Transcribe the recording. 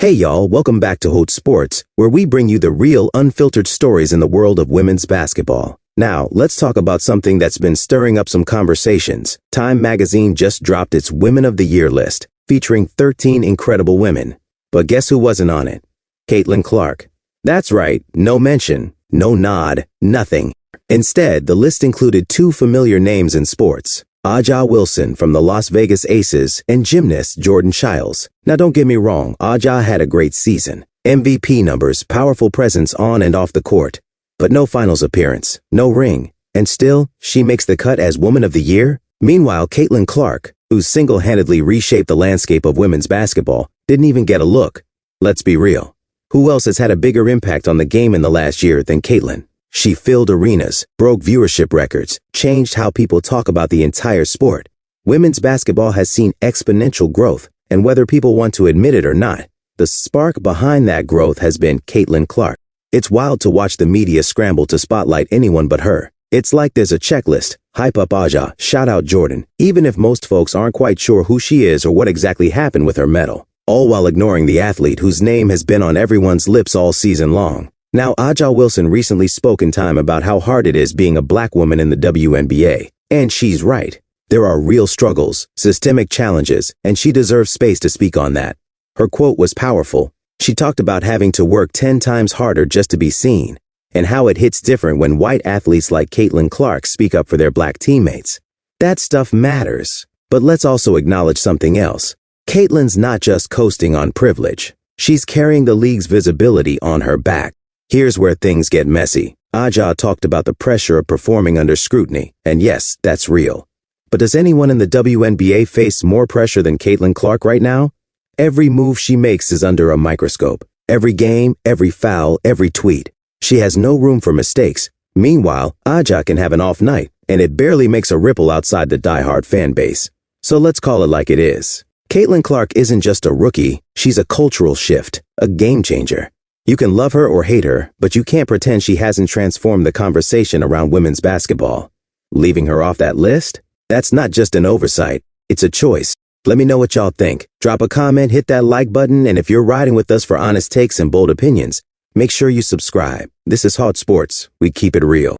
Hey y'all, welcome back to HAUTE Sports, where we bring you the real, unfiltered stories in the world of women's basketball. Now, let's talk about something that's been stirring up some conversations. Time magazine just dropped its Women of the Year list, featuring 13 incredible women. But guess who wasn't on it? Caitlin Clark. That's right, no mention, no nod, nothing. Instead, the list included two familiar names in sports: A'ja Wilson from the Las Vegas Aces and gymnast Jordan Chiles. Now don't get me wrong, A'ja had a great season. MVP numbers, powerful presence on and off the court. But no finals appearance, no ring. And still, she makes the cut as Woman of the Year? Meanwhile, Caitlin Clark, who single-handedly reshaped the landscape of women's basketball, didn't even get a look. Let's be real. Who else has had a bigger impact on the game in the last year than Caitlin? She filled arenas, broke viewership records, changed how people talk about the entire sport. Women's basketball has seen exponential growth, and whether people want to admit it or not, the spark behind that growth has been Caitlin Clark. It's wild to watch the media scramble to spotlight anyone but her. It's like there's a checklist: hype up A'ja, shout out Jordan, even if most folks aren't quite sure who she is or what exactly happened with her medal. All while ignoring the athlete whose name has been on everyone's lips all season long. Now, A'ja Wilson recently spoke in Time about how hard it is being a black woman in the WNBA. And she's right. There are real struggles, systemic challenges, and she deserves space to speak on that. Her quote was powerful. She talked about having to work 10 times harder just to be seen, and how it hits different when white athletes like Caitlin Clark speak up for their black teammates. That stuff matters. But let's also acknowledge something else. Caitlin's not just coasting on privilege. She's carrying the league's visibility on her back. Here's where things get messy. A'ja talked about the pressure of performing under scrutiny, and yes, that's real. But does anyone in the WNBA face more pressure than Caitlin Clark right now? Every move she makes is under a microscope. Every game, every foul, every tweet. She has no room for mistakes. Meanwhile, A'ja can have an off night, and it barely makes a ripple outside the diehard fan base. So let's call it like it is. Caitlin Clark isn't just a rookie, she's a cultural shift, a game changer. You can love her or hate her, but you can't pretend she hasn't transformed the conversation around women's basketball. Leaving her off that list? That's not just an oversight, it's a choice. Let me know what y'all think. Drop a comment, hit that like button, and if you're riding with us for honest takes and bold opinions, make sure you subscribe. This is HAUTE Sports. We keep it real.